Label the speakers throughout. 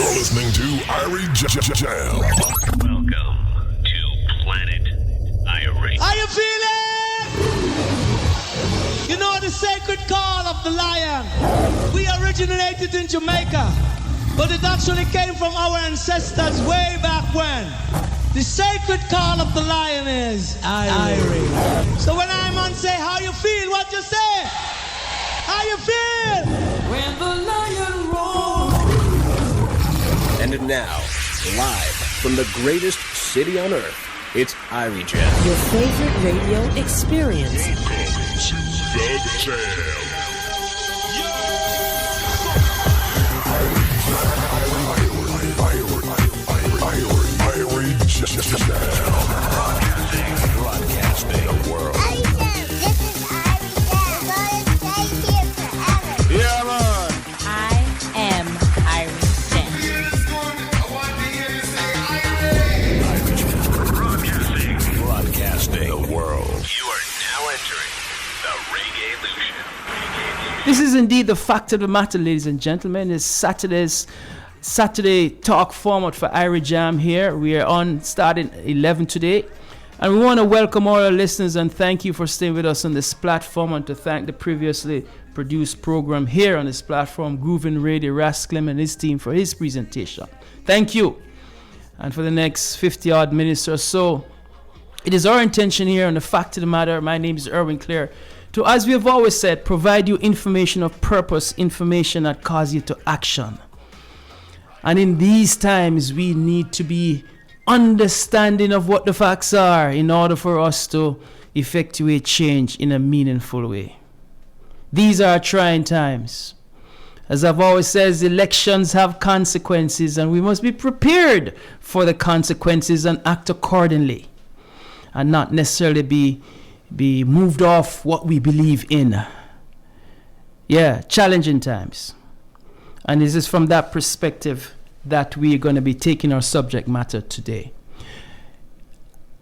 Speaker 1: You're listening to Irie Jam.
Speaker 2: Welcome to Planet Irie.
Speaker 3: How you feeling? You know the sacred call of the lion. We originated in Jamaica, but it actually came from our ancestors way back when. The sacred call of the lion is Irie. So when I'm on say, how you feel? What you say? How you feel? When the lion roars.
Speaker 4: And now, live from the greatest city on earth, it's Irie Jam.
Speaker 5: Your favorite radio experience.
Speaker 1: Welcome to the Jam. Broadcasting the world.
Speaker 6: This is Irie Jam. Gonna stay here forever.
Speaker 1: Yeah, man.
Speaker 7: I am Irie Jam.
Speaker 1: Broadcasting the world.
Speaker 2: You are now entering the Reggae-lution.
Speaker 8: This is indeed the fact of the matter, ladies and gentlemen. It's Saturday talk format for Irie Jam here. We are on starting 11 today. And we want to welcome all our listeners and thank you for staying with us on this platform, and to thank the previously produced program here on this platform, Groovin Radio, Ras Clem and his team for his presentation. Thank you. And for the next 50 odd minutes or so, it is our intention here on the fact of the matter. My name is Irwine, Clare, to, as we have always said, provide you information of purpose, information that cause you to action. And in these times, we need to be understanding of what the facts are in order for us to effectuate change in a meaningful way. These are trying times. As I've always said, elections have consequences, and we must be prepared for the consequences and act accordingly, and not necessarily be moved off what we believe in. Yeah, challenging times. And this is from that perspective that we're going to be taking our subject matter today.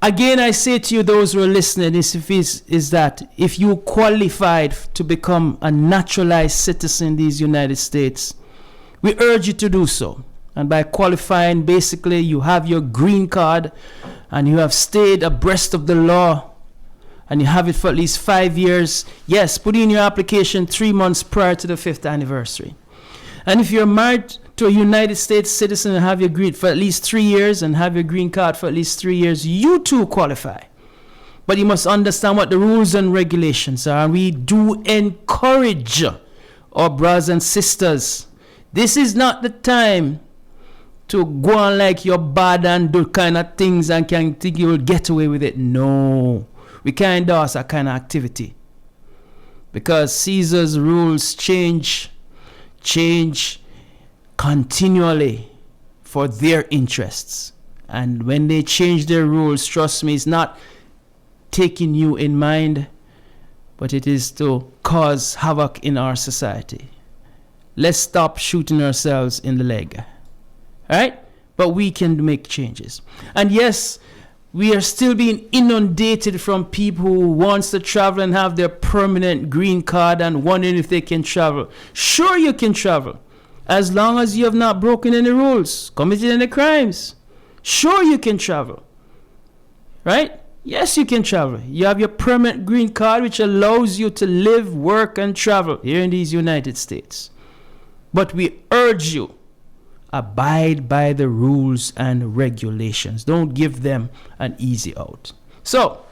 Speaker 8: Again, I say to you, those who are listening, is that if you qualified to become a naturalized citizen in these United States, we urge you to do so. And by qualifying, basically, you have your green card and you have stayed abreast of the law and you have it for at least 5 years. Yes, put in your application 3 months prior to the 5th anniversary. And if you're married to a United States citizen and have your green for at least 3 years and have your green card for at least 3 years, you too qualify. But you must understand what the rules and regulations are. And we do encourage our brothers and sisters. This is not the time to go on like you're bad and do kind of things and can think you will get away with it. No, we can't endorse that kind of activity. Because Caesar's rules change continually for their interests. And when they change their rules, trust me, it's not taking you in mind, but it is to cause havoc in our society. Let's stop shooting ourselves in the leg. All right? But we can make changes. And yes, we are still being inundated from people who wants to travel and have their permanent green card and wondering if they can travel. Sure, you can travel, as long as you have not broken any rules, committed any crimes. Sure, you can travel. Right? Yes, you can travel. You have your permanent green card, which allows you to live, work, and travel here in these United States. But we urge you, abide by the rules and regulations. Don't give them an easy out. So,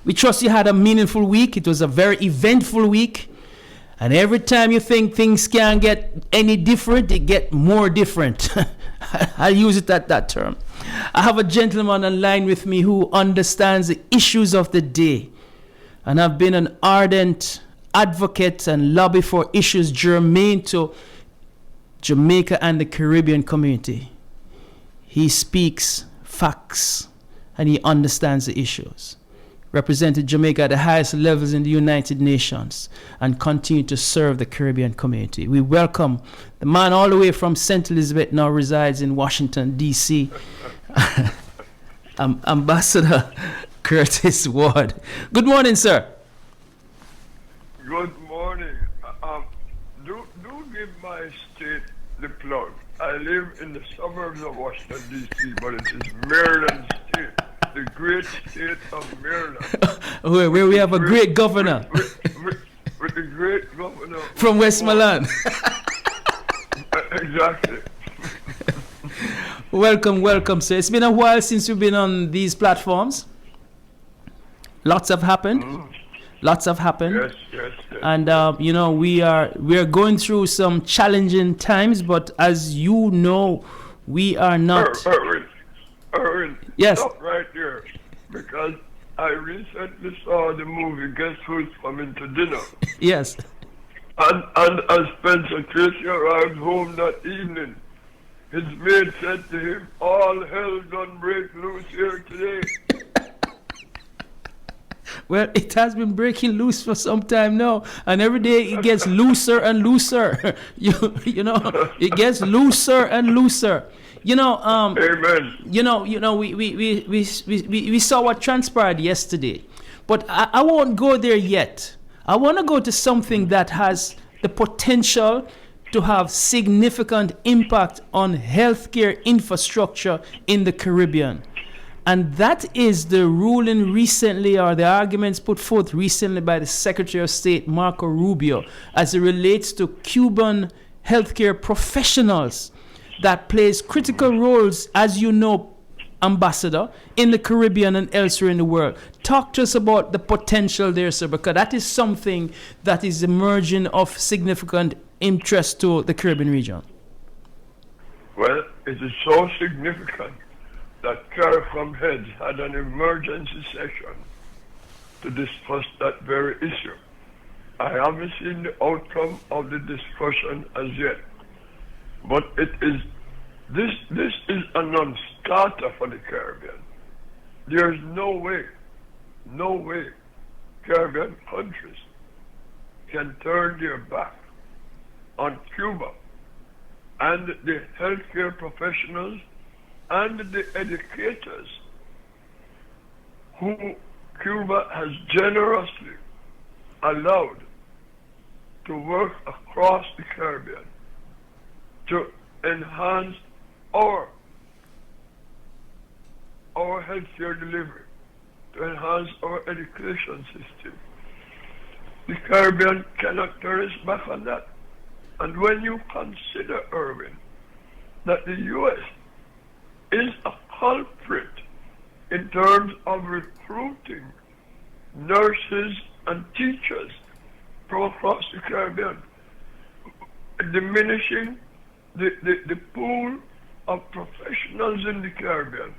Speaker 8: we trust you had a meaningful week. It was a very eventful week. And every time you think things can't get any different, they get more different. I'll use it at that term. I have a gentleman online with me who understands the issues of the day. And I've been an ardent advocate and lobby for issues germane to Jamaica and the Caribbean community. He speaks facts and he understands the issues. Represented Jamaica at the highest levels in the United Nations and continue to serve the Caribbean community. We welcome the man all the way from St. Elizabeth, now resides in Washington, D.C., Ambassador Curtis Ward. Good morning, sir.
Speaker 9: Good morning. Do give my state the plug. I live in the suburbs of Washington, D.C., but it is Maryland State, the great state of Maryland.
Speaker 8: where we have a great governor.
Speaker 9: With the great governor.
Speaker 8: From Westmoreland.
Speaker 9: Exactly.
Speaker 8: Welcome, sir. It's been a while since you've been on these platforms. Lots have happened.
Speaker 9: Yes.
Speaker 8: And we are going through some challenging times, but as you know, we are not.
Speaker 9: Irwin,
Speaker 8: yes.
Speaker 9: Stop right there, because I recently saw the movie Guess Who's Coming to Dinner.
Speaker 8: Yes.
Speaker 9: And as Spencer Tracy arrived home that evening, his maid said to him, "All hell done break loose here today."
Speaker 8: Well, it has been breaking loose for some time now, and every day it gets looser and looser. you know, it gets looser and looser.
Speaker 9: Amen.
Speaker 8: We saw what transpired yesterday, but I won't go there yet. I want to go to something that has the potential to have significant impact on healthcare infrastructure in the Caribbean. And that is the ruling recently, or the arguments put forth recently by the Secretary of State, Marco Rubio, as it relates to Cuban healthcare professionals that plays critical roles, as you know, Ambassador, in the Caribbean and elsewhere in the world. Talk to us about the potential there, sir, because that is something that is emerging of significant interest to the Caribbean region.
Speaker 9: Well, it is so significant that CARICOM heads had an emergency session to discuss that very issue. I haven't seen the outcome of the discussion as yet, but this is a non-starter for the Caribbean. There's no way Caribbean countries can turn their back on Cuba and the healthcare professionals and the educators who Cuba has generously allowed to work across the Caribbean to enhance our healthcare delivery, to enhance our education system. The Caribbean cannot turn its back on that. And when you consider, Irwin, that the U.S. is a culprit in terms of recruiting nurses and teachers from across the Caribbean, diminishing the pool of professionals in the Caribbean,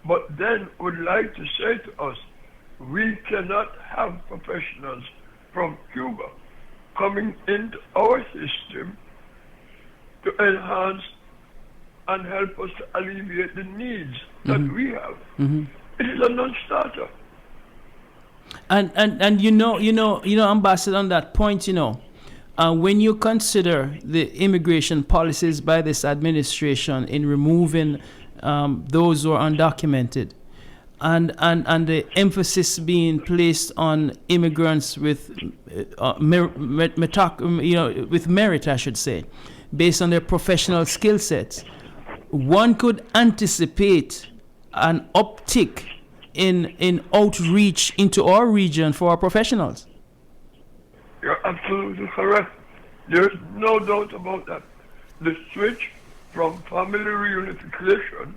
Speaker 9: but then would like to say to us, we cannot have professionals from Cuba coming into our system to enhance and help us to alleviate the needs that we have. It is a non-starter.
Speaker 8: And you know, Ambassador, on that point, when you consider the immigration policies by this administration in removing those who are undocumented, and the emphasis being placed on immigrants with with merit, I should say, based on their professional skill sets, one could anticipate an uptick in outreach into our region for our professionals.
Speaker 9: You're absolutely correct. There's no doubt about that. The switch from family reunification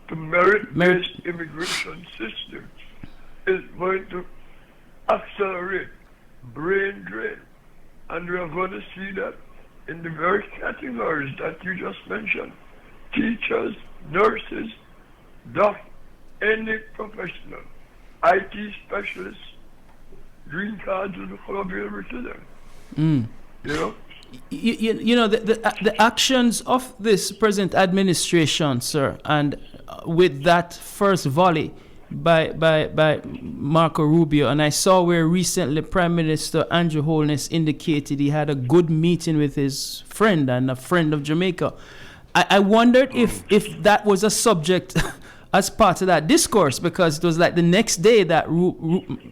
Speaker 9: to merit-based immigration system is going to accelerate brain drain. And we are going to see that in the very categories that you just mentioned. Teachers, nurses, doctors, any professional, IT specialists, green cards will become available to them.
Speaker 8: The actions of this present administration, sir, and with that first volley by Marco Rubio, and I saw where recently Prime Minister Andrew Holness indicated he had a good meeting with his friend and a friend of Jamaica. I wondered if that was a subject as part of that discourse, because it was like the next day that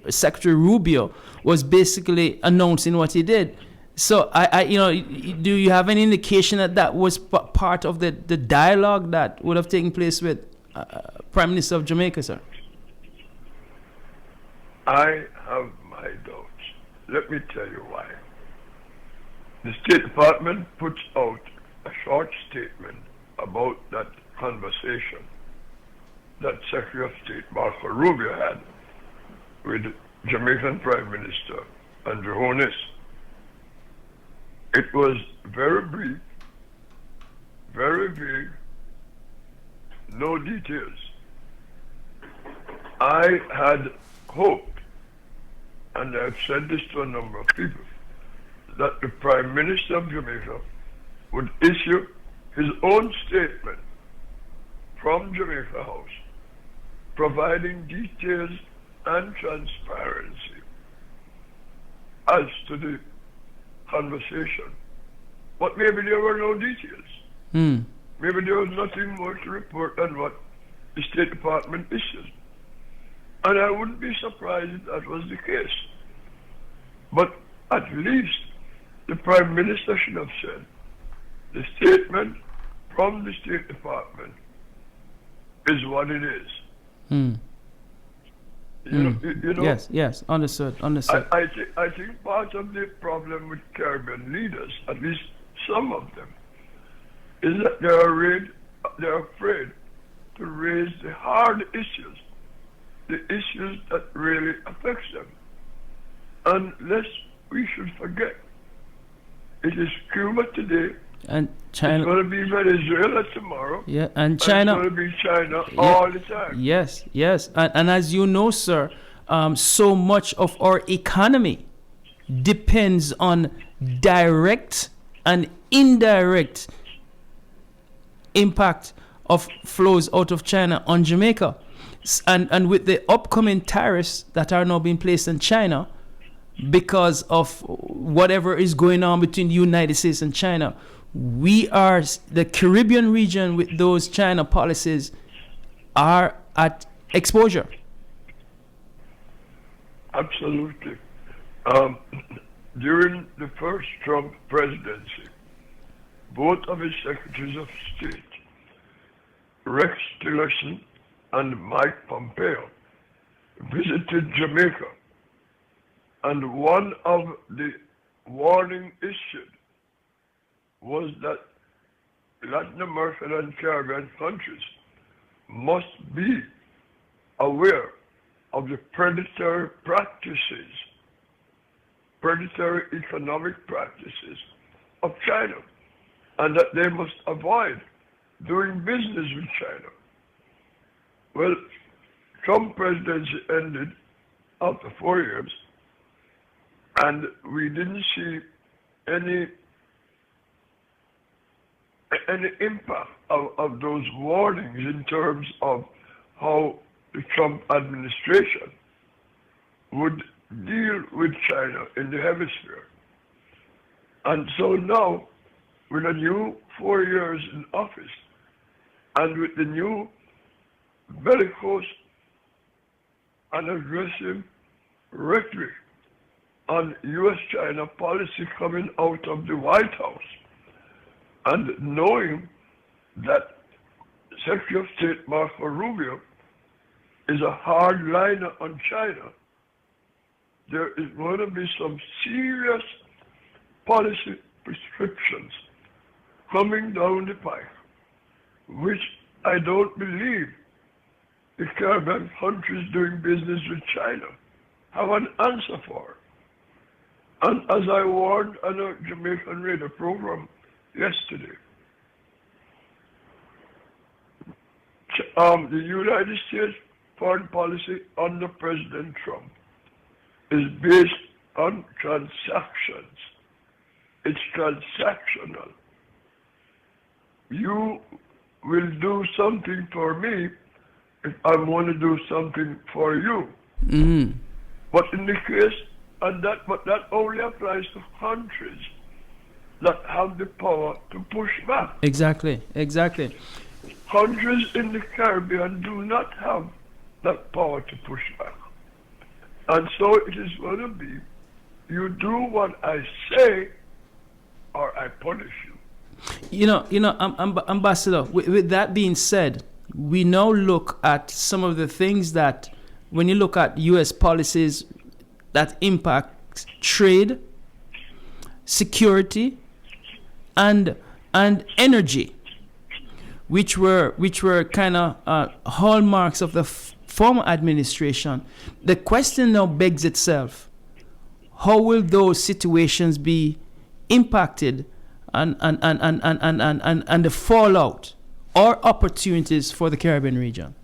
Speaker 8: Secretary Rubio was basically announcing what he did, So do you have any indication that that was part of the dialogue that would have taken place with Prime Minister of Jamaica, sir?
Speaker 9: I have my doubts. Let me tell you why. The State Department puts out a short statement about that conversation that Secretary of State Marco Rubio had with Jamaican Prime Minister Andrew Holness. It was very brief, very vague, no details. I had hoped, and I've said this to a number of people, that the Prime Minister of Jamaica would issue his own statement from Jamaica House, providing details and transparency as to the conversation. But maybe there were no details. Maybe there was nothing more to report than what the State Department issued. And I wouldn't be surprised if that was the case. But at least the Prime Minister should have said the statement from the State Department is what it is. You know,
Speaker 8: Yes, understood.
Speaker 9: I think part of the problem with Caribbean leaders, at least some of them, is that they're afraid to raise the hard issues, the issues that really affect them. And lest we should forget, it is Cuba today,
Speaker 8: and China.
Speaker 9: It's going to be Venezuela tomorrow.
Speaker 8: Yeah, and China.
Speaker 9: And it's going to be China all the time.
Speaker 8: Yes. And as you know, sir, so much of our economy depends on direct and indirect impact of flows out of China on Jamaica. And with the upcoming tariffs that are now being placed in China because of whatever is going on between the United States and China, we are, the Caribbean region with those China policies are at exposure.
Speaker 9: Absolutely. During the first Trump presidency, both of his secretaries of state, Rex Tillerson and Mike Pompeo, visited Jamaica. And one of the warning issued was that Latin American and Caribbean countries must be aware of the predatory practices, predatory economic practices of China, and that they must avoid doing business with China. Well, Trump presidency ended after 4 years, and we didn't see any impact of those warnings in terms of how the Trump administration would deal with China in the hemisphere. And so now, with a new 4 years in office, and with the new bellicose and aggressive rhetoric on U.S. China policy coming out of the White House, and knowing that Secretary of State Marco Rubio is a hardliner on China, there is going to be some serious policy prescriptions coming down the pipe, which I don't believe the Caribbean countries doing business with China have an answer for. And as I warned on a Jamaican radio program yesterday, the United States foreign policy under President Trump is based on transactions. It's transactional. You will do something for me if I want to do something for you. But in the case, but that only applies to countries that have the power to push back.
Speaker 8: Exactly.
Speaker 9: Countries in the Caribbean do not have that power to push back. And so it is going to be, you do what I say or I punish you.
Speaker 8: Ambassador, with that being said, we now look at some of the things that, when you look at U.S. policies that impact trade, security, and energy, which were kind of hallmarks of the former administration. The question now begs itself: how will those situations be impacted, and the fallout or opportunities for the Caribbean region?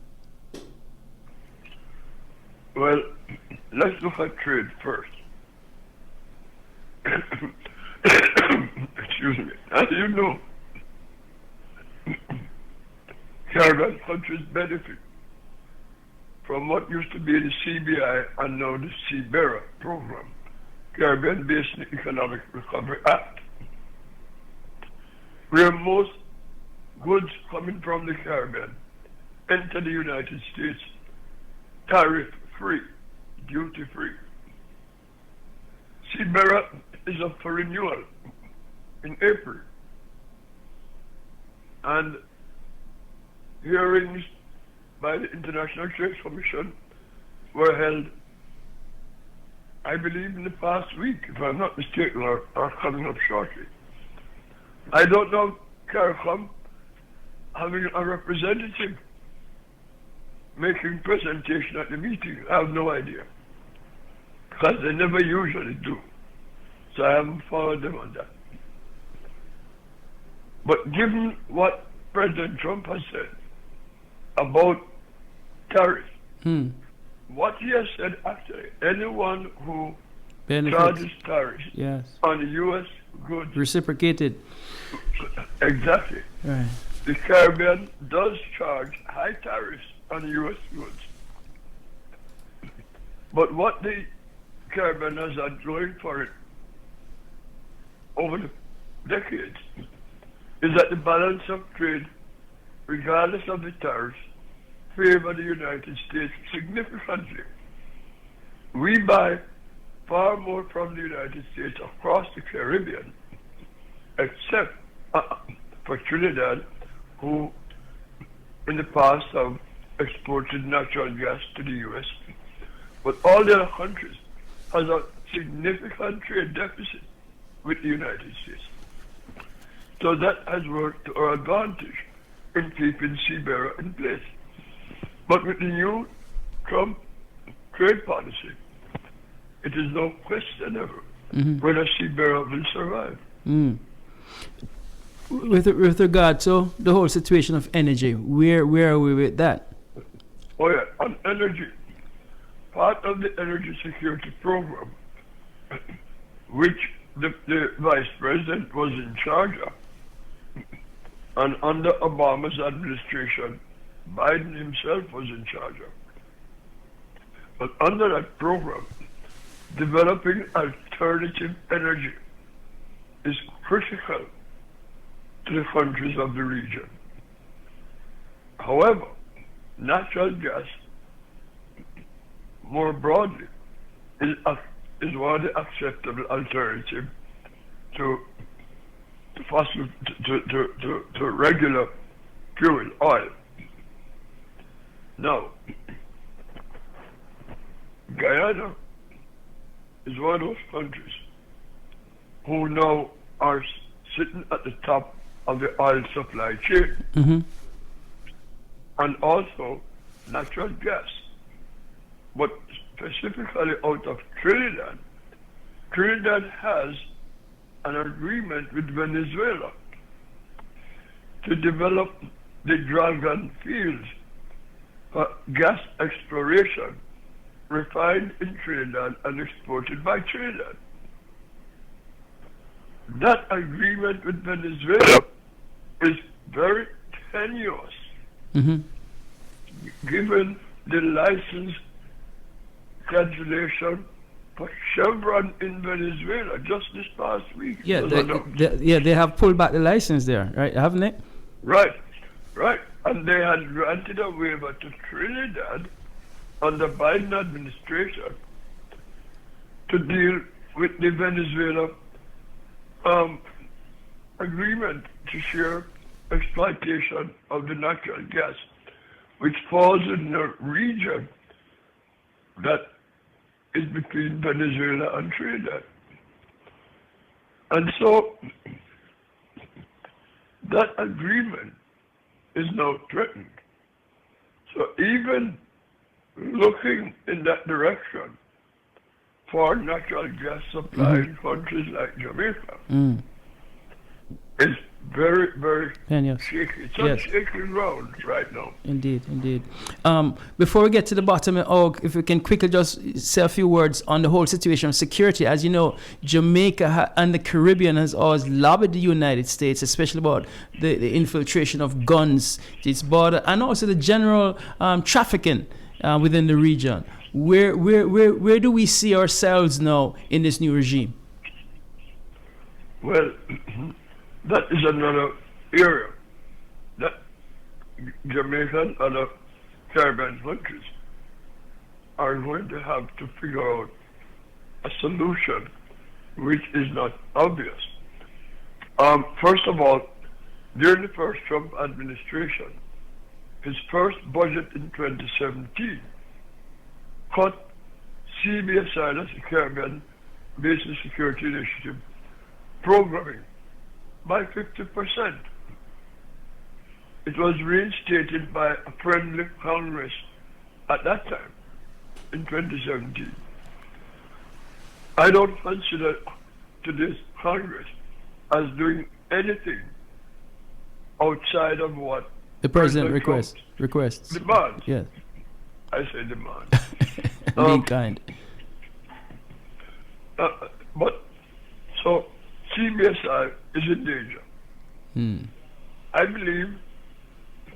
Speaker 9: Well, let's look at trade first. Excuse me. As you know, Caribbean countries benefit from what used to be the CBI and now the CBERA program, Caribbean Basin Economic Recovery Act, where most goods coming from the Caribbean enter the United States tariff-free, duty-free. CBERA is up for renewal in April, and hearings by the International Trade Commission were held, I believe, in the past week, if I'm not mistaken, or coming up shortly. I don't know CARICOM having a representative making presentation at the meeting. I have no idea, because they never usually do. So I haven't followed them on that. But given what President Trump has said about tariffs, what he has said actually, anyone who charges tariffs on U.S. goods,
Speaker 8: reciprocated.
Speaker 9: Exactly.
Speaker 8: Right.
Speaker 9: The Caribbean does charge high tariffs on U.S. goods. But what the Caribbean has had going for it over the decades is that the balance of trade, regardless of the tariffs, favor the United States significantly. We buy far more from the United States across the Caribbean, except for Trinidad, who in the past have exported natural gas to the U.S. But all the other countries has a significant trade deficit with the United States. So that has worked to our advantage in keeping CBERA in place. But with the new Trump trade policy, it is no question ever whether CBERA will survive.
Speaker 8: With regard to the whole situation of energy, where are we with that?
Speaker 9: Oh yeah, on energy, part of the energy security program, which the vice president was in charge of, and under Obama's administration, Biden himself was in charge of. But under that program, developing alternative energy is critical to the countries of the region. However, natural gas, more broadly, is one of the acceptable alternatives to fossil, to regular fuel oil. Now, Guyana is one of those countries who now are sitting at the top of the oil supply chain, and also natural gas. But specifically out of Trinidad, Trinidad has an agreement with Venezuela to develop the Dragon fields for gas exploration, refined in Trinidad and exported by Trinidad. That agreement with Venezuela is very tenuous, given the license cancellation for Chevron in Venezuela just this past week.
Speaker 8: Yeah, they have pulled back the license there, right? Haven't they?
Speaker 9: Right. And they had granted a waiver to Trinidad under Biden administration to deal with the Venezuela agreement to share exploitation of the natural gas, which falls in the region that is between Venezuela and Trinidad. And so that agreement is now threatened. So even looking in that direction for natural gas supply in countries like Jamaica is very, very shaky. It's on shaky ground right now.
Speaker 8: Indeed. Before we get to the bottom, if we can quickly just say a few words on the whole situation of security. As you know, Jamaica and the Caribbean has always lobbied the United States, especially about the infiltration of guns to its border and also the general trafficking within the region. Where do we see ourselves now in this new regime?
Speaker 9: Well, that is another area that Jamaica and other Caribbean countries are going to have to figure out a solution which is not obvious. First of all, during the first Trump administration, his first budget in 2017 cut CBSI, that's the Caribbean Basic Security Initiative, programming by 50%. It was reinstated by a friendly Congress at that time, in 2017. I don't consider today's Congress as doing anything outside of what
Speaker 8: the President requests.
Speaker 9: Demands.
Speaker 8: Yes.
Speaker 9: I say demand.
Speaker 8: Being kind.
Speaker 9: But, so, CBSI is in danger. I believe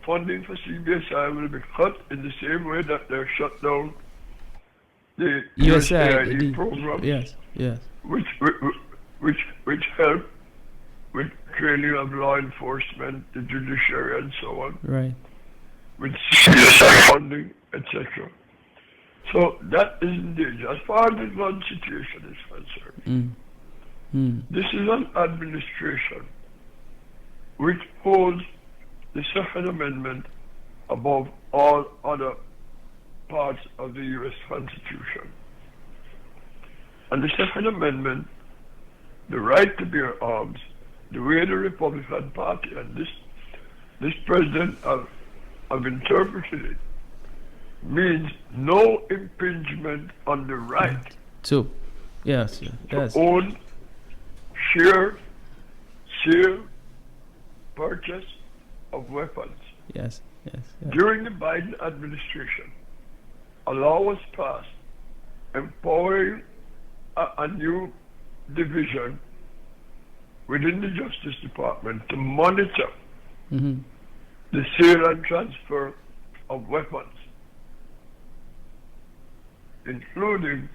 Speaker 9: funding for CBSI will be cut in the same way that they shut down the USAID program.
Speaker 8: Yes.
Speaker 9: Which help with training of law enforcement, the judiciary, and so on.
Speaker 8: Right.
Speaker 9: With CBSI funding, etc. So that is in danger. As far as the gun situation is concerned, this is an administration which holds the Second Amendment above all other parts of the U.S. Constitution. And the Second Amendment, the right to bear arms, the way the Republican Party and this president have interpreted it, means no impingement on the right
Speaker 8: to
Speaker 9: own, share, sale, purchase of weapons.
Speaker 8: Yes.
Speaker 9: During the Biden administration, a law was passed empowering a new division within the Justice Department to monitor the sale and transfer of weapons, including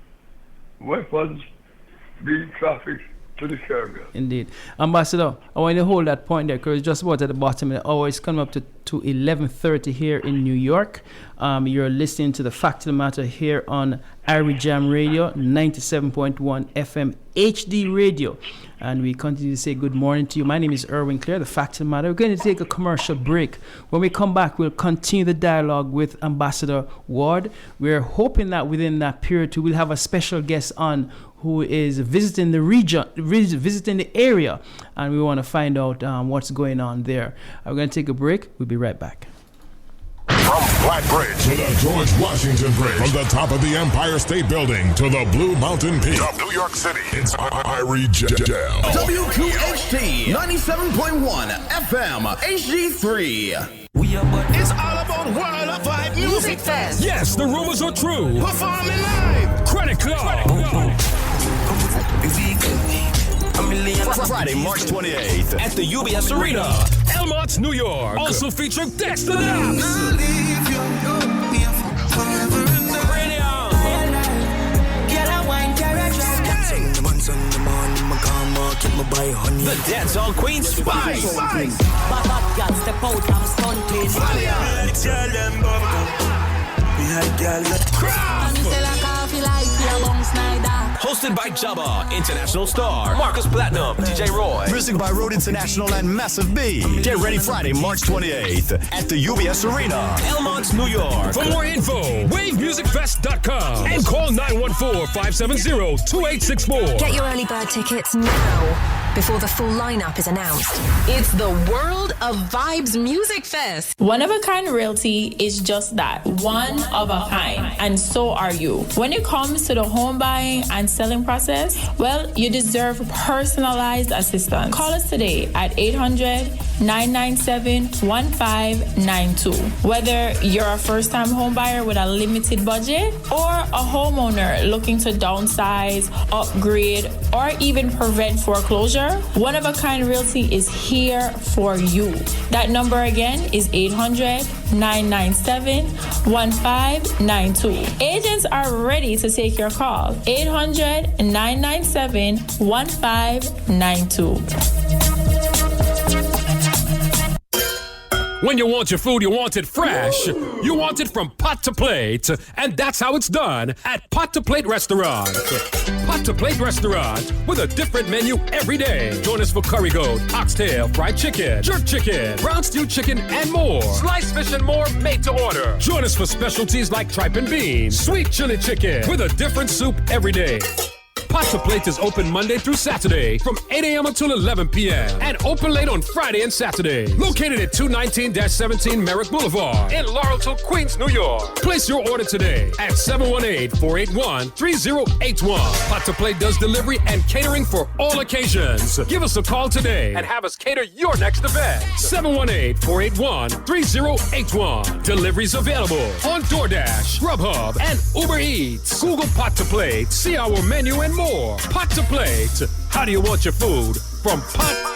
Speaker 9: weapons being trafficked to the Caribbean.
Speaker 8: Indeed. Ambassador, I want you to hold that point there because it's just about at the bottom of the hour. It's coming up to 11:30 here in New York. You're listening to The Fact of the Matter here on Irwine Jam Radio, 97.1 FM HD Radio. And we continue to say good morning to you. My name is Irwine Clare, The Fact of the Matter. We're going to take a commercial break. When we come back, we'll continue the dialogue with Ambassador Ward. We're hoping that within that period, we'll have a special guest on who is visiting the region, visiting the area, and we want to find out what's going on there. We're going to take a break. We'll be right back.
Speaker 1: From Black Bridge to the George Washington Bridge, from the top of the Empire State Building to the Blue Mountain Peak of New York City, it's Irwine Jam.
Speaker 10: WQHT 97.1 FM HD3.
Speaker 11: It's all about World of Vibe Music Fest.
Speaker 12: Yes, the rumors are true.
Speaker 11: Performing live.
Speaker 12: Credit Card.
Speaker 10: Friday, March 28th
Speaker 12: at the UBS Arena, Elmont, New York. Also featuring Dexter Daps. The dancehall queen Spice.
Speaker 10: Hosted by Jabba, International Star, Marcus Platinum, DJ Roy.
Speaker 13: Music by Road International and Massive B. Get ready Friday, March 28th at the U.S Arena,
Speaker 10: Elmont, New York.
Speaker 12: For more info, wavemusicfest.com and call 914-570-2864.
Speaker 14: Get your early bird tickets now before the full lineup is announced.
Speaker 5: It's the World of Vibes Music Fest.
Speaker 7: One of a Kind Realty is just that, one of a kind, and so are you. When it comes to the home buying and selling process, well, you deserve personalized assistance. Call us today at 800-997-1592. Whether you're a first-time home buyer with a limited budget or a homeowner looking to downsize, upgrade, or even prevent foreclosure, One of a Kind Realty is here for you. That number again is 800-997-1592. Agents are ready to take your call. 800-997-1592.
Speaker 12: When you want your food, you want it fresh. You want it from pot to plate. And that's how it's done at Pot to Plate Restaurant. Pot to Plate Restaurant with a different menu every day. Join us for curry goat, oxtail, fried chicken, jerk chicken, brown stew chicken, and more. Sliced fish and more made to order. Join us for specialties like tripe and beans, sweet chili chicken with a different soup every day. Pot to Plate is open Monday through Saturday from 8 a.m. until 11 p.m. and open late on Friday and Saturday. Located at 219-17 Merrick Boulevard in Laurelton, Queens, New York. Place your order today at 718-481-3081. Pot to Plate does delivery and catering for all occasions. Give us a call today and have us cater your next event. 718-481-3081. Deliveries available on DoorDash, Grubhub, and Uber Eats. Google Pot to Plate. See our menu and more. Pot to Plate. How do you want your food? From pot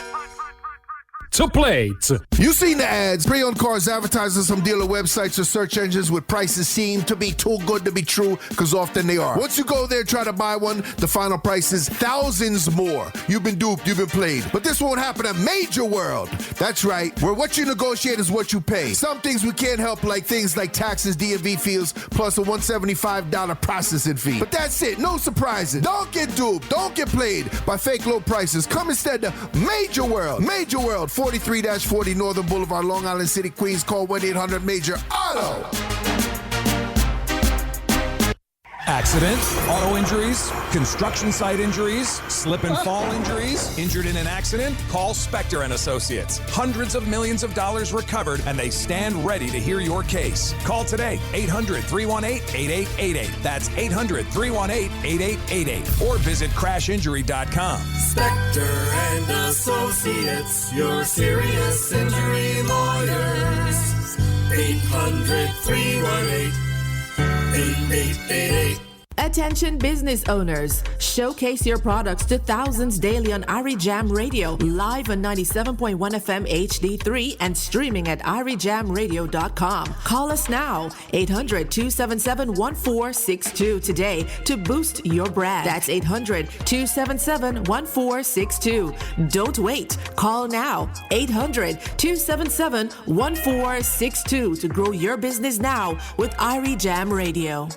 Speaker 12: to plate.
Speaker 15: You seen the ads. Pre-owned cars advertising some dealer websites or search engines with prices seem to be too good to be true, because often they are. Once you go there try to buy one, the final price is thousands more. You've been duped, you've been played. But this won't happen at Major World. That's right, where what you negotiate is what you pay. Some things we can't help, like things like taxes, DMV fees, plus a $175 processing fee. But that's it, no surprises. Don't get duped, don't get played by fake low prices. Come instead to Major World. Major World, 43-40 Northern Boulevard, Long Island City, Queens. Call 1-800-MAJOR-AUTO.
Speaker 16: Accident, auto injuries, construction site injuries, slip and fall injuries. Injured in an accident? Call Spector and Associates. Hundreds of millions of dollars recovered, and they stand ready to hear your case. Call today, 800-318-8888. That's 800-318-8888. Or visit crashinjury.com.
Speaker 17: Spector and Associates, your serious injury lawyers. 800-318-8888.
Speaker 5: Attention business owners, showcase your products to thousands daily on Irie Jam Radio, live on 97.1 FM HD3 and streaming at iriejamradio.com. Call us now, 800-277-1462 today to boost your brand. That's 800-277-1462. Don't wait. Call now, 800-277-1462 to grow your business now with Irie Jam Radio.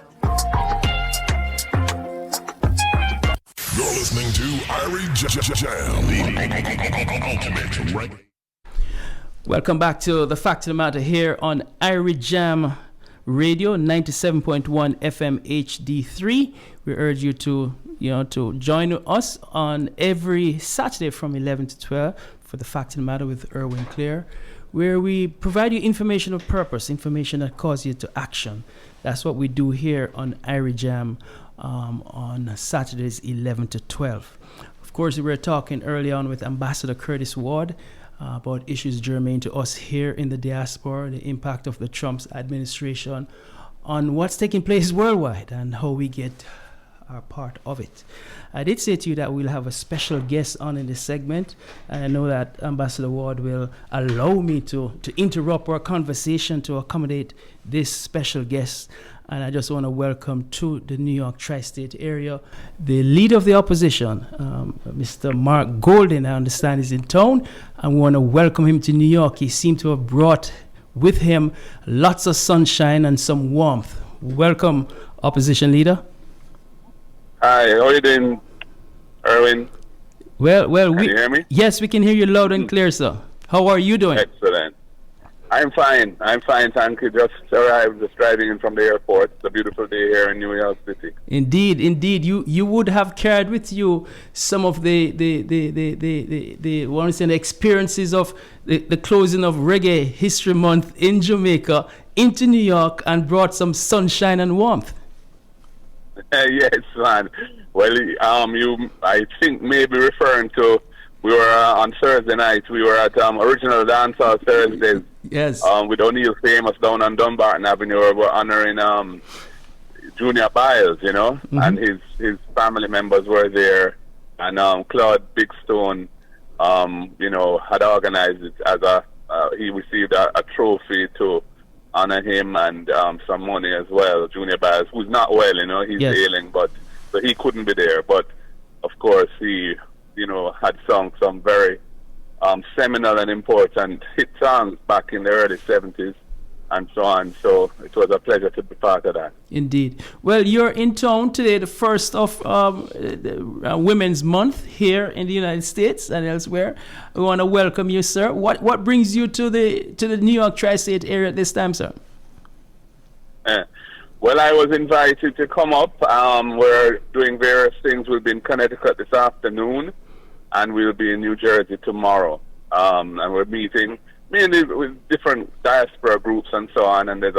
Speaker 1: You're listening to Irie Jam, the ultimate.
Speaker 8: Welcome back to The Fact of the Matter here on Irie Jam Radio, 97.1 FM HD3. We urge you to join us on every Saturday from 11 to 12 for The Fact of the Matter with Irwine Clare, where we provide you information of purpose, information that calls you to action. That's what we do here on Irie Jam on Saturdays 11 to 12. Of course, we were talking early on with Ambassador Curtis Ward about issues germane to us here in the diaspora, the impact of the Trump's administration on what's taking place worldwide and how we get our part of it. I did say to you that we'll have a special guest on in this segment, and I know that Ambassador Ward will allow me to interrupt our conversation to accommodate this special guest. And I just want to welcome to the New York tri-state area the leader of the opposition, Mr. Mark Golden. I understand he's in town. I want to welcome him to New York. He seemed to have brought with him lots of sunshine and some warmth. Welcome, opposition leader.
Speaker 18: Hi, how are you doing, Irwine?
Speaker 8: Well,
Speaker 18: Can you hear me?
Speaker 8: Yes, we can hear you loud and clear, sir. How are you doing?
Speaker 18: Excellent. I'm fine. Thank you. Just arrived, just driving in from the airport. It's a beautiful day here in New York City.
Speaker 8: Indeed. You would have carried with you some of the experiences of the closing of Reggae History Month in Jamaica into New York and brought some sunshine and warmth.
Speaker 18: Yes, man. Well, I think maybe referring to, we were on Thursday night. We were at Original Dancehall Thursdays.
Speaker 8: Yes.
Speaker 18: With O'Neill Famous down on Dumbarton Avenue. We're honoring Junior Biles, and his family members were there, and Claude Bigstone, had organized it as he received a trophy to honor him and some money as well. Junior Biles, who's not well, he's ailing, but so he couldn't be there. But of course, he had sung some very seminal and important hit songs back in the early 70s and so on. So it was a pleasure to be part of that.
Speaker 8: Indeed. Well, you're in town today, the first of Women's Month here in the United States and elsewhere. We want to welcome you, sir. What brings you to the New York tri-state area at this time, sir?
Speaker 18: Well, I was invited to come up. We're doing various things. We'll be in Connecticut this afternoon, and we'll be in New Jersey tomorrow. And we're meeting mainly with different diaspora groups and so on. And there's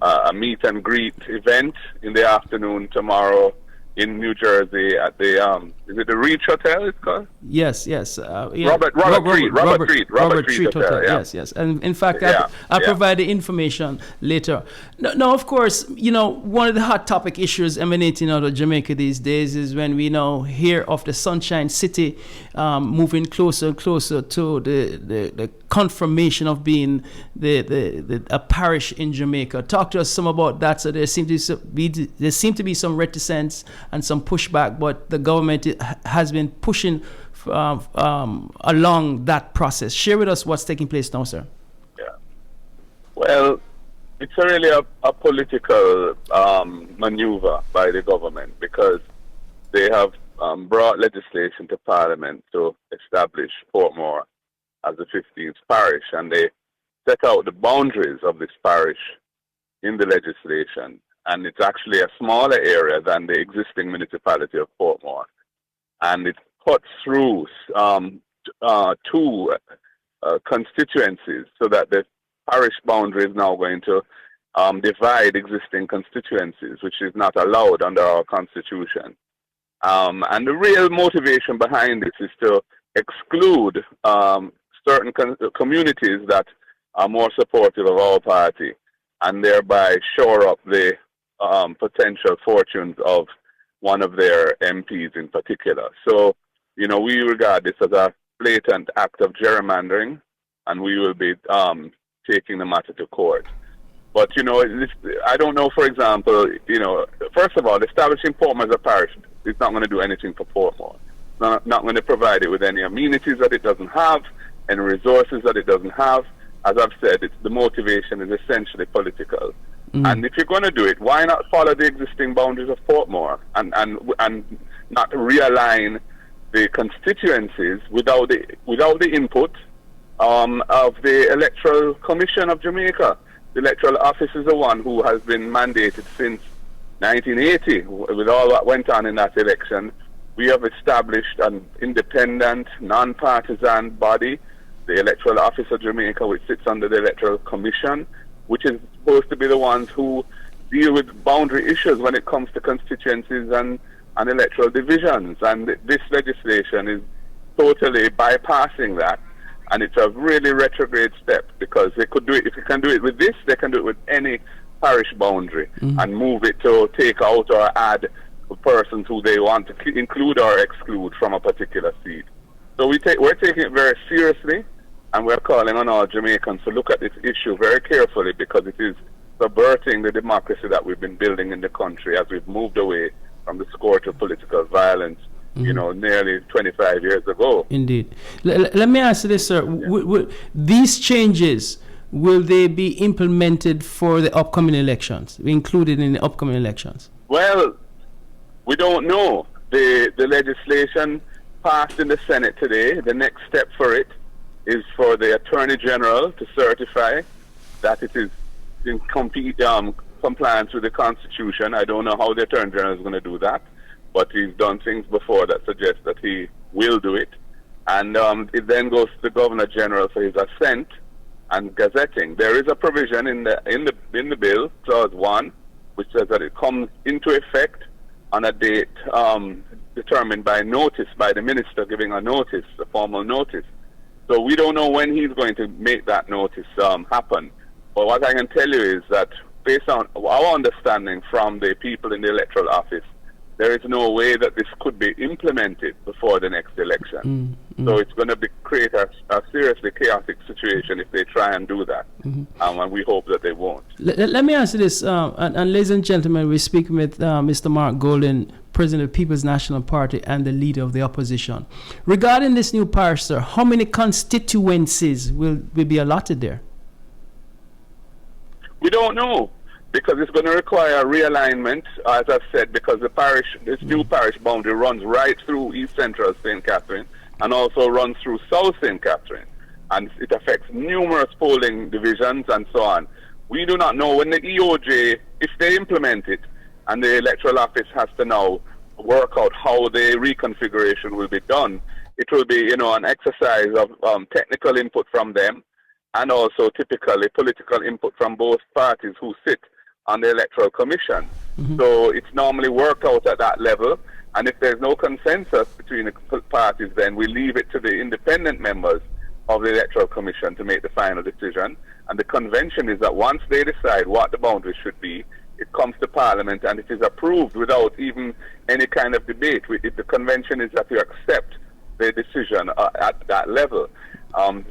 Speaker 18: a meet and greet event in the afternoon tomorrow in New Jersey at the is it the Reach Hotel? It's called.
Speaker 8: Yes.
Speaker 18: Robert Treat Hotel. Yeah.
Speaker 8: Yes. And in fact, I'll provide the information later. No, of course, one of the hot topic issues emanating out of Jamaica these days is when we now hear of the Sunshine City moving closer and closer to the confirmation of being a parish in Jamaica. Talk to us some about that. So there seem to be some reticence and some pushback, but the government has been pushing along that process. Share with us what's taking place now, sir.
Speaker 18: Yeah. Well, it's really a political maneuver by the government, because they have brought legislation to Parliament to establish Portmore as the 15th parish, and they set out the boundaries of this parish in the legislation. And it's actually a smaller area than the existing municipality of Portmore. And it cuts through two constituencies, so that the parish boundary is now going to divide existing constituencies, which is not allowed under our constitution. And the real motivation behind this is to exclude certain communities that are more supportive of our party, and thereby shore up the potential fortunes of one of their MPs in particular. So, we regard this as a blatant act of gerrymandering, and we will be taking the matter to court. But, I don't know, for example, first of all, establishing Portmore as a parish is not going to do anything for Portmore. Not going to provide it with any amenities that it doesn't have, any resources that it doesn't have. As I've said, the motivation is essentially political. And if you're going to do it, why not follow the existing boundaries of Portmore and not realign the constituencies without the input of the Electoral Commission of Jamaica? The Electoral Office is the one who has been mandated since 1980. With all that went on in that election, we have established an independent, non-partisan body, the Electoral Office of Jamaica, which sits under the Electoral Commission, which is supposed to be the ones who deal with boundary issues when it comes to constituencies and electoral divisions. And this legislation is totally bypassing that. And it's a really retrograde step, because they could do it. If you can do it with this, they can do it with any parish boundary and move it to take out or add persons who they want to include or exclude from a particular seat. So we're taking it very seriously, and we're calling on all Jamaicans to look at this issue very carefully, because it is subverting the democracy that we've been building in the country as we've moved away from the scourge of political violence, nearly 25 years ago.
Speaker 8: Indeed. Let me ask you this, sir. These changes, will they be implemented for the upcoming elections, included in the upcoming elections?
Speaker 18: Well, We don't know. The legislation passed in the Senate today. The next step for it is for the Attorney General to certify that it is in compliance with the Constitution. I don't know how the Attorney General is going to do that, but he's done things before that suggest that he will do it. And it then goes to the Governor General for his assent and gazetting. There is a provision in the bill, Clause 1, which says that it comes into effect on a date determined by notice, by the minister giving a notice, a formal notice. So we don't know when he's going to make that notice happen. But what I can tell you is that based on our understanding from the people in the electoral office, there is no way that this could be implemented before the next election. So it's going to create a seriously chaotic situation if they try and do that. And we hope that they won't.
Speaker 8: Let me ask you this, and ladies and gentlemen, we're speaking with Mr. Mark Golden, President of the People's National Party and the leader of the opposition. Regarding this new parish, sir, how many constituencies will be allotted there?
Speaker 18: We don't know, because it's going to require realignment, as I've said, because this new parish boundary runs right through East Central St. Catherine and also runs through South St. Catherine. And it affects numerous polling divisions and so on. We do not know when the EOJ, if they implement it, and the electoral office has to now work out how the reconfiguration will be done. It will be, an exercise of technical input from them, and also typically political input from both parties who sit on the Electoral Commission. So it's normally worked out at that level, and if there's no consensus between the parties, then we leave it to the independent members of the Electoral Commission to make the final decision. And the convention is that once they decide what the boundaries should be, it comes to Parliament and it is approved without even any kind of debate. The convention is that you accept the decision at that level.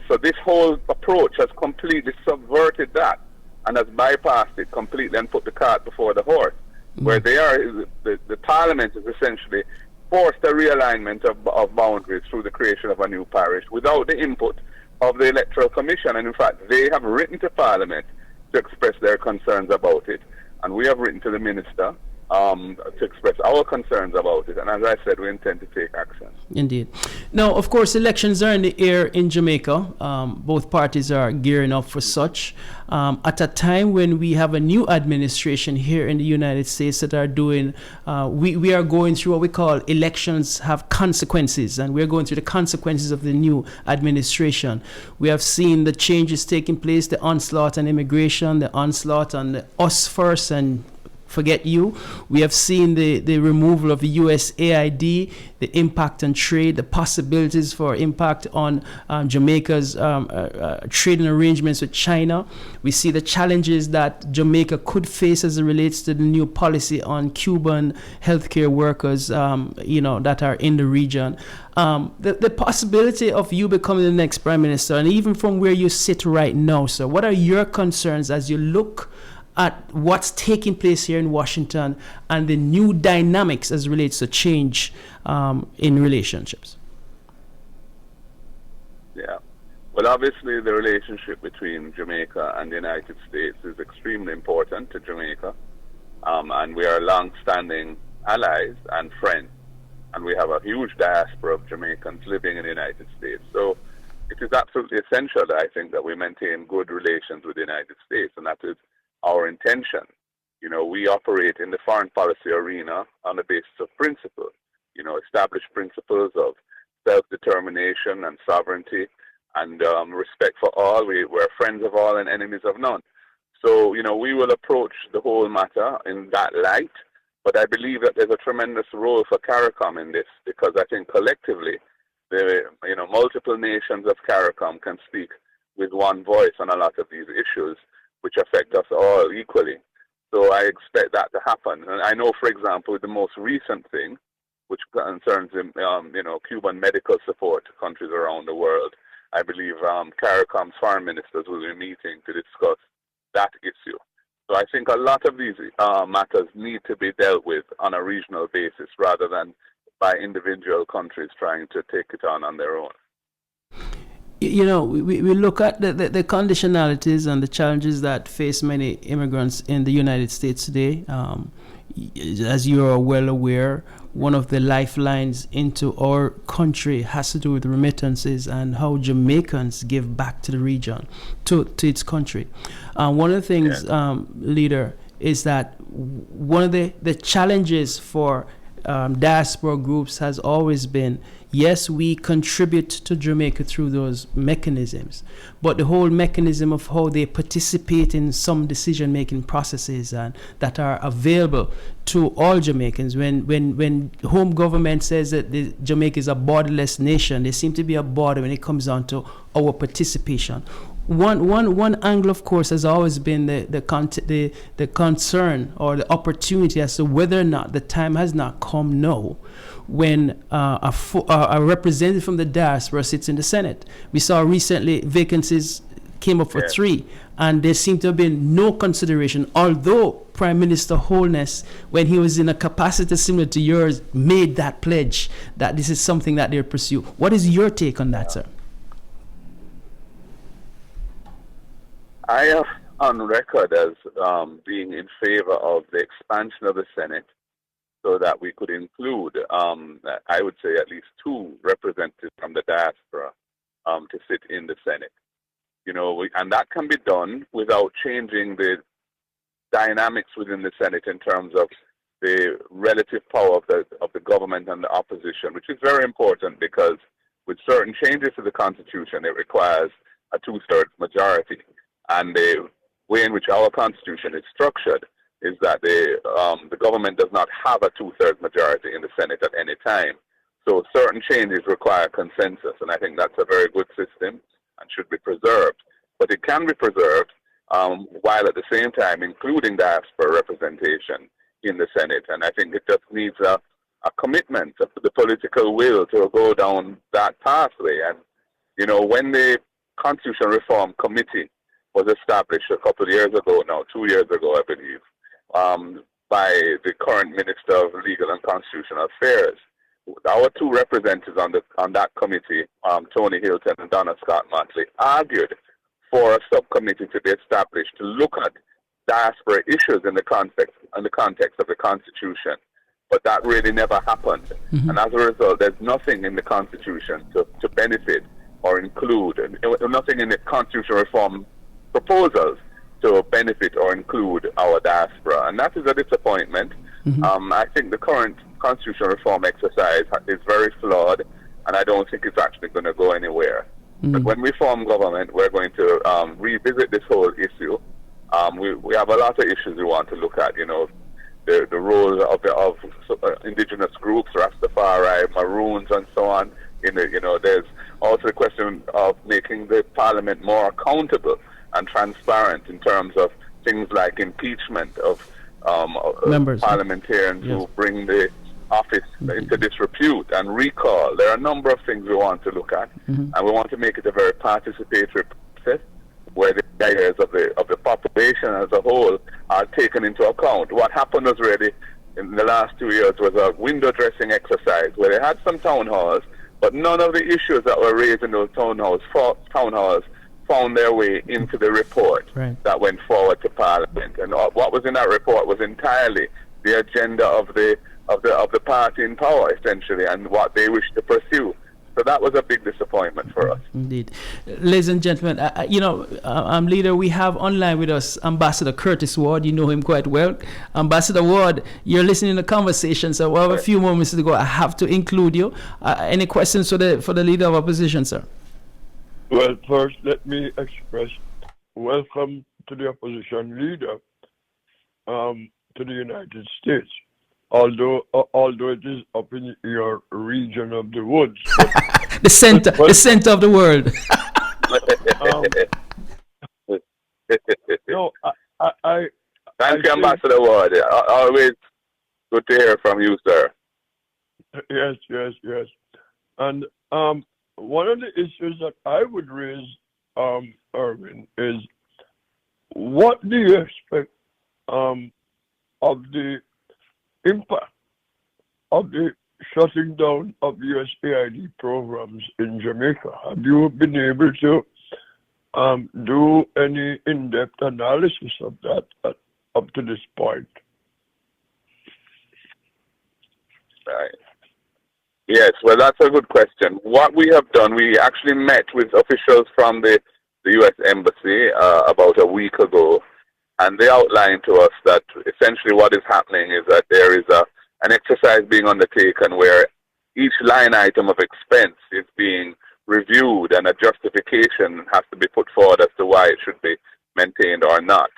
Speaker 18: So this whole approach has completely subverted that and has bypassed it completely and put the cart before the horse. Where the Parliament is essentially forced a realignment of boundaries through the creation of a new parish without the input of the Electoral Commission. And in fact, they have written to Parliament to express their concerns about it. And we have written to the minister to express our concerns about it. And as I said, we intend to take action.
Speaker 8: Indeed. Now, of course, elections are in the air in Jamaica. Both parties are gearing up for such. At a time when we have a new administration here in the United States that are doing, we are going through what we call elections have consequences, and we're going through the consequences of the new administration. We have seen the changes taking place, the onslaught on immigration, the onslaught on the us first and forget you. We have seen the removal of the U.S. AID, the impact on trade, the possibilities for impact on Jamaica's trading arrangements with China. We see the challenges that Jamaica could face as it relates to the new policy on Cuban healthcare workers, that are in the region. The possibility of you becoming the next prime minister, and even from where you sit right now, sir, what are your concerns as you look at what's taking place here in Washington and the new dynamics as relates to change in relationships?
Speaker 18: Yeah. Well, obviously, the relationship between Jamaica and the United States is extremely important to Jamaica. And we are long-standing allies and friends. And we have a huge diaspora of Jamaicans living in the United States. So it is absolutely essential, I think, that we maintain good relations with the United States. And that is our intention. We operate in the foreign policy arena on the basis of principles, established principles of self-determination and sovereignty and respect for all. We're friends of all and enemies of none. So, we will approach the whole matter in that light, but I believe that there's a tremendous role for CARICOM in this, because I think collectively, the multiple nations of CARICOM can speak with one voice on a lot of these issues, which affect us all equally. So I expect that to happen. And I know, for example, the most recent thing, which concerns Cuban medical support to countries around the world, I believe CARICOM's foreign ministers will be meeting to discuss that issue. So I think a lot of these matters need to be dealt with on a regional basis rather than by individual countries trying to take it on their own.
Speaker 8: We look at the conditionalities and the challenges that face many immigrants in the United States today. as you are well aware, one of the lifelines into our country has to do with remittances and how Jamaicans give back to the region, to its country. One of the things, Leader, is that one of the challenges for diaspora groups has always been, yes, we contribute to Jamaica through those mechanisms, but the whole mechanism of how they participate in some decision-making processes and that are available to all Jamaicans. When home government says that Jamaica is a borderless nation, there seems to be a border when it comes down to our participation. One angle, of course, has always been the concern or the opportunity as to whether or not the time has not come now when a representative from the diaspora sits in the Senate. We saw recently vacancies came up for 3, and there seemed to have been no consideration, although Prime Minister Holness, when he was in a capacity similar to yours, made that pledge that this is something that they pursue. What is your take on that, sir?
Speaker 18: I am on record as being in favor of the expansion of the Senate so that we could include, I would say, at least 2 representatives from the diaspora to sit in the Senate. You know, and that can be done without changing the dynamics within the Senate in terms of the relative power of the government and the opposition, which is very important because with certain changes to the Constitution, it requires a 2/3 majority. And the way in which our Constitution is structured is that the government does not have a 2/3 majority in the Senate at any time. So certain changes require consensus, and I think that's a very good system and should be preserved. But it can be preserved while at the same time including diaspora representation in the Senate. And I think it just needs a commitment of the political will to go down that pathway. And, you know, when the Constitution Reform Committee was established a couple of years ago now, 2 years ago, I believe, by the current Minister of Legal and Constitutional Affairs. Our 2 representatives on that committee, Tony Hilton and Donna Scott Motley, argued for a subcommittee to be established to look at diaspora issues in the context of the Constitution. But that really never happened. Mm-hmm. And as a result, there's nothing in the Constitution to benefit or include, nothing in the Constitution reform proposals to benefit or include our diaspora. And that is a disappointment. Mm-hmm. I think the current constitutional reform exercise is very flawed, and I don't think it's actually going to go anywhere. Mm-hmm. But when we form government, we're going to revisit this whole issue. We have a lot of issues we want to look at, you know, the role of indigenous groups, Rastafari, Maroons, and so on. You know, there's also the question of making the parliament more accountable and transparent in terms of things like impeachment of members, parliamentarians who bring the office into disrepute and recall. There are a number of things we want to look at, and we want to make it a very participatory process where the ideas of the population as a whole are taken into account. What happened was really in the last 2 years was a window dressing exercise where they had some town halls, but none of the issues that were raised in those town halls found their way into the report that went forward to Parliament. And what was in that report was entirely the agenda of the party in power, essentially, and what they wish to pursue. So that was a big disappointment for us.
Speaker 8: Indeed. Ladies and gentlemen, Leader, we have online with us Ambassador Curtis Ward. You know him quite well. Ambassador Ward, you're listening to the conversation, so we have a few moments to go. I have to include you. Any questions for the Leader of Opposition, sir?
Speaker 9: Well, first, let me express welcome to the opposition leader to the United States. Although it is up in your region of the woods,
Speaker 8: the center of the world.
Speaker 9: No,
Speaker 18: thank you, Ambassador Ward. Always good to hear from you, sir.
Speaker 9: Yes. And one of the issues that I would raise, Irwine, is what do you expect of the impact of the shutting down of USAID programs in Jamaica? Have you been able to do any in-depth analysis of that up to this point?
Speaker 18: Right. Yes, well, that's a good question. What we have done, we actually met with officials from the U.S. Embassy about a week ago, and they outlined to us that essentially what is happening is that there is an exercise being undertaken where each line item of expense is being reviewed and a justification has to be put forward as to why it should be maintained or not.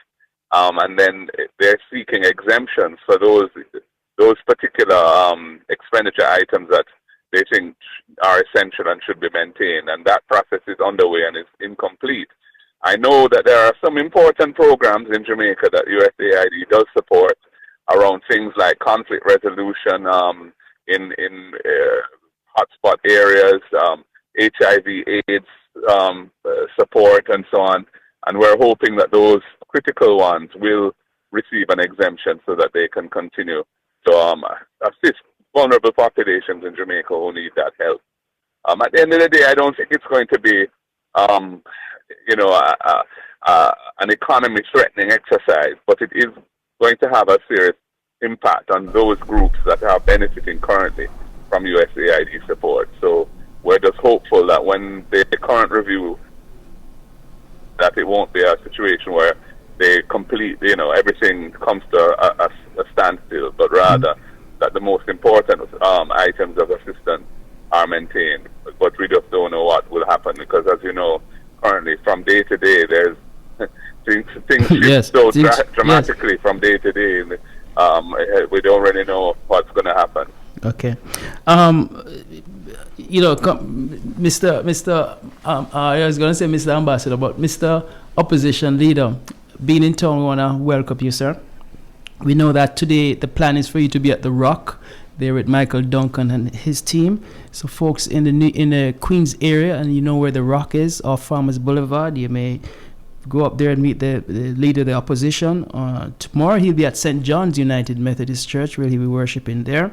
Speaker 18: And then they're seeking exemptions for those particular expenditure items that they think are essential and should be maintained. And that process is underway and is incomplete. I know that there are some important programs in Jamaica that USAID does support around things like conflict resolution in hotspot areas, HIV/AIDS support, and so on. And we're hoping that those critical ones will receive an exemption so that they can continue to assist vulnerable populations in Jamaica who need that help. At the end of the day, I don't think it's going to be, an economy-threatening exercise, but it is going to have a serious impact on those groups that are benefiting currently from USAID support. So we're just hopeful that when the current review, that it won't be a situation where they complete, everything comes to a standstill, but rather that the most important items of assistance are maintained. But we just don't know what will happen because, as you know, currently from day to day, there's things shift so dramatically from day to day. We don't really know what's going to happen.
Speaker 8: Okay. Mr. I was going to say Mr. Ambassador, but Mr. Opposition Leader, being in town, we want to welcome you, sir. We know that today the plan is for you to be at the Rock there with Michael Duncan and his team. So folks in the Queens area, and you know where the Rock is, off Farmers Boulevard, you may go up there and meet the leader of the opposition. Tomorrow he'll be at St. John's United Methodist Church, where he'll be worshiping there.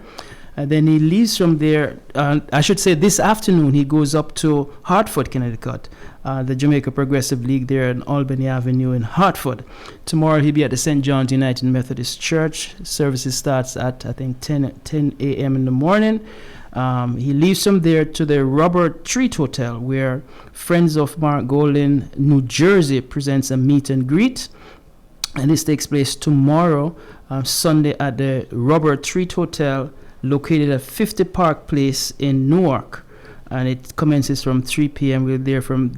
Speaker 8: And then he leaves from there, I should say this afternoon, he goes up to Hartford, Connecticut, the Jamaica Progressive League there on Albany Avenue in Hartford. Tomorrow he'll be at the St. John's United Methodist Church. Services starts at, I think, 10 a.m. in the morning. He leaves from there to the Robert Treat Hotel, where Friends of Mark Golden, New Jersey, presents a meet and greet. And this takes place tomorrow, Sunday, at the Robert Treat Hotel, located at 50 Park Place in Newark, and it commences from 3 p.m. We're there from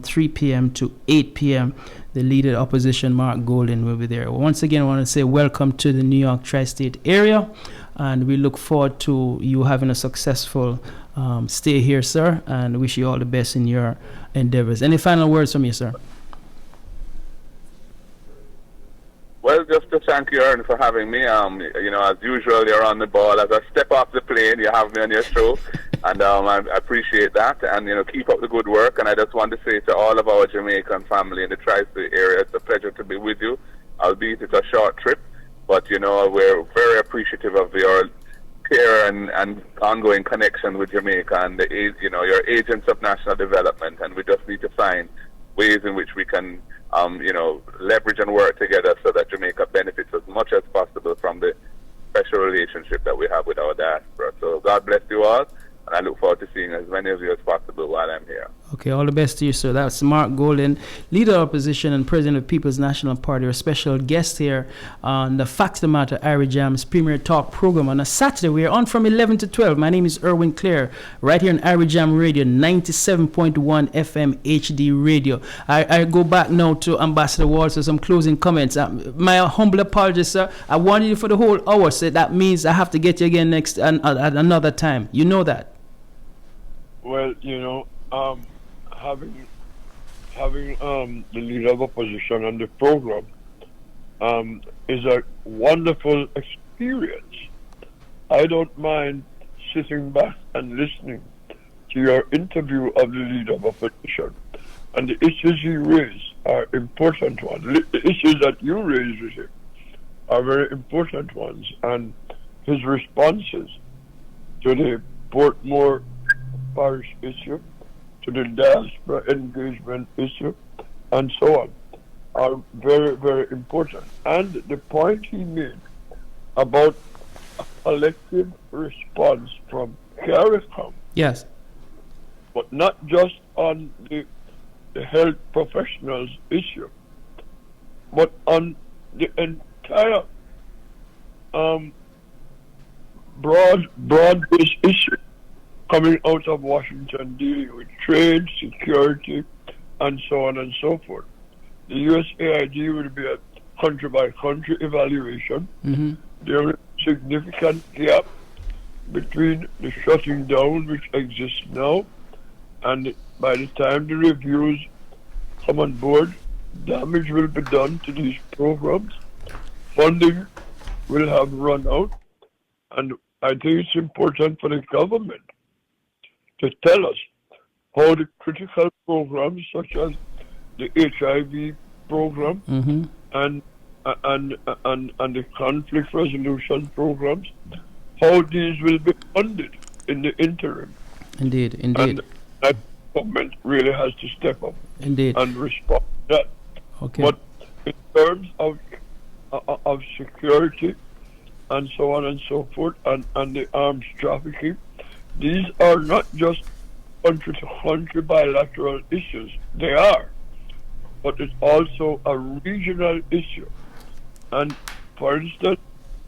Speaker 8: 3 p.m. to 8 p.m. The leader opposition, Mark Golden, will be there. Once again, I want to say welcome to the New York tri-state area, and we look forward to you having a successful stay here, sir, and wish you all the best in your endeavors. Any final words from you, sir?
Speaker 18: Well, just to thank you, Ern, for having me. As usual, you're on the ball. As I step off the plane, you have me on your show, and I appreciate that. And, keep up the good work. And I just want to say to all of our Jamaican family in the tri-state area, it's a pleasure to be with you, albeit it's a short trip. But, we're very appreciative of your care and ongoing connection with Jamaica and, your agents of national development. And we just need to find ways in which we can leverage and work together so that Jamaica benefits as much as possible from the special relationship that we have with our diaspora. So God bless you all, and I look forward to seeing as many of you as possible while I'm here.
Speaker 8: Okay, all the best to you, sir. That's Mark Golden, leader of opposition and president of People's National Party, our special guest here on the Facts of the Matter, Irie Jam's Premier Talk program. On a Saturday, we are on from 11 to 12. My name is Irwine Clare, right here on Irie Jam Radio, 97.1 FM HD radio. I go back now to Ambassador Waltz for some closing comments. My humble apologies, sir. I wanted you for the whole hour, so that means I have to get you again next at another time. You know that.
Speaker 9: Well, having the leader of opposition on the program is a wonderful experience. I don't mind sitting back and listening to your interview of the leader of opposition. And the issues he raised are important ones. The issues that you raised with him are very important ones. And his responses to the Portmore Parish issue, to the diaspora engagement issue, and so on, are very, very important. And the point he made about a collective response from CARICOM.
Speaker 8: Yes.
Speaker 9: But not just on the health professionals issue, but on the entire broad-based issue coming out of Washington dealing with trade, security, and so on and so forth. The USAID will be a country-by-country evaluation.
Speaker 8: Mm-hmm.
Speaker 9: There is a significant gap between the shutting down which exists now, and by the time the reviews come on board, damage will be done to these programs. Funding will have run out, and I think it's important for the government to tell us how the critical programs such as the HIV program
Speaker 8: mm-hmm.
Speaker 9: and the conflict resolution programs, how these will be funded in the interim.
Speaker 8: Indeed.
Speaker 9: And that government really has to step up
Speaker 8: and
Speaker 9: respond to that.
Speaker 8: Okay.
Speaker 9: But in terms of security and so on and so forth, and the arms trafficking, these are not just country-to-country bilateral issues. They are. But it's also a regional issue. And, for instance,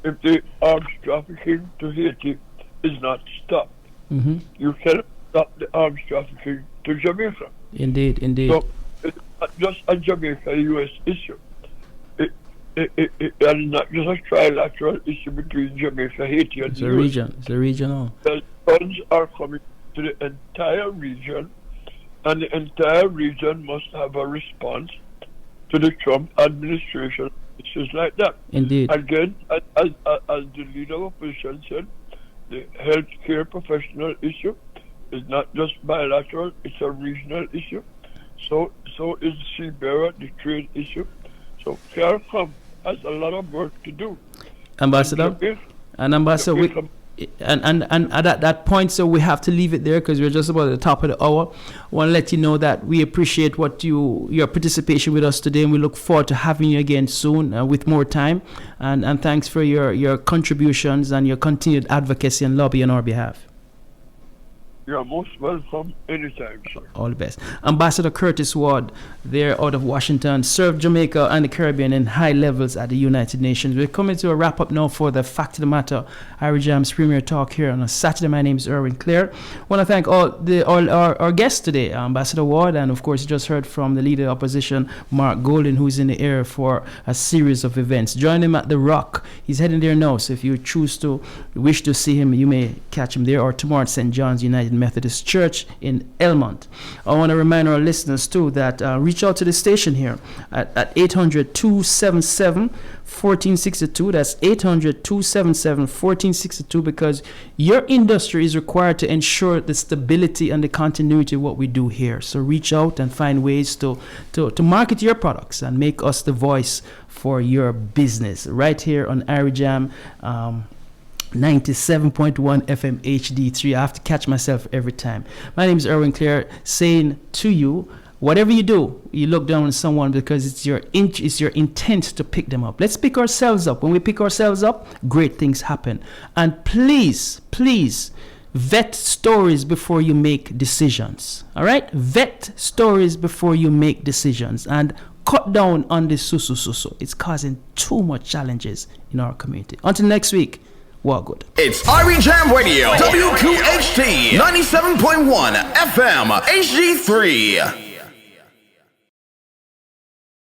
Speaker 9: if the arms trafficking to Haiti is not stopped,
Speaker 8: mm-hmm.
Speaker 9: you cannot stop the arms trafficking to Jamaica.
Speaker 8: Indeed.
Speaker 9: So it's not just a Jamaica-U.S. issue. And not just a trilateral issue between Jamaica, Haiti, and
Speaker 8: it's
Speaker 9: the
Speaker 8: a
Speaker 9: US.
Speaker 8: region. It's a regional.
Speaker 9: The funds are coming to the entire region, and the entire region must have a response to the Trump administration issues like that.
Speaker 8: Indeed.
Speaker 9: Again, as the leader of opposition said, the healthcare professional issue is not just bilateral; it's a regional issue. So is CBERA, the trade issue. So CARICOM has a lot of work to do.
Speaker 8: Ambassador, and at that point, so we have to leave it there because we're just about at the top of the hour. I want to let you know that we appreciate your participation with us today, and we look forward to having you again soon with more time. And thanks for your contributions and your continued advocacy and lobby on our behalf.
Speaker 9: You're most welcome anytime, sir.
Speaker 8: All the best. Ambassador Curtis Ward, there out of Washington, served Jamaica and the Caribbean in high levels at the United Nations. We're coming to a wrap up now for the Fact of the Matter, Irie Jam's premier talk here on a Saturday. My name is Irwine Clare. I want to thank all our guests today, Ambassador Ward, and of course you just heard from the leader of opposition, Mark Golden, who's in the air for a series of events. Join him at The Rock. He's heading there now, so if you wish to see him, you may catch him there, or tomorrow at St. John's United Methodist Church in Elmont. I want to remind our listeners too that reach out to the station here at 800-277-1462. That's 800-277-1462, because your industry is required to ensure the stability and the continuity of what we do here. So reach out and find ways to market your products and make us the voice for your business right here on Irie Jam 97.1 FM HD3. I have to catch myself every time. My name is Irwine Clare, saying to you, whatever you do, you look down on someone because it's your intent to pick them up. Let's pick ourselves up. When we pick ourselves up, great things happen. And please vet stories before you make decisions. All right? Vet stories before you make decisions, and cut down on the susu. It's causing too much challenges in our community. Until next week, well, good.
Speaker 19: It's Irie Jam Radio, WQHT 97.1 FM HD3.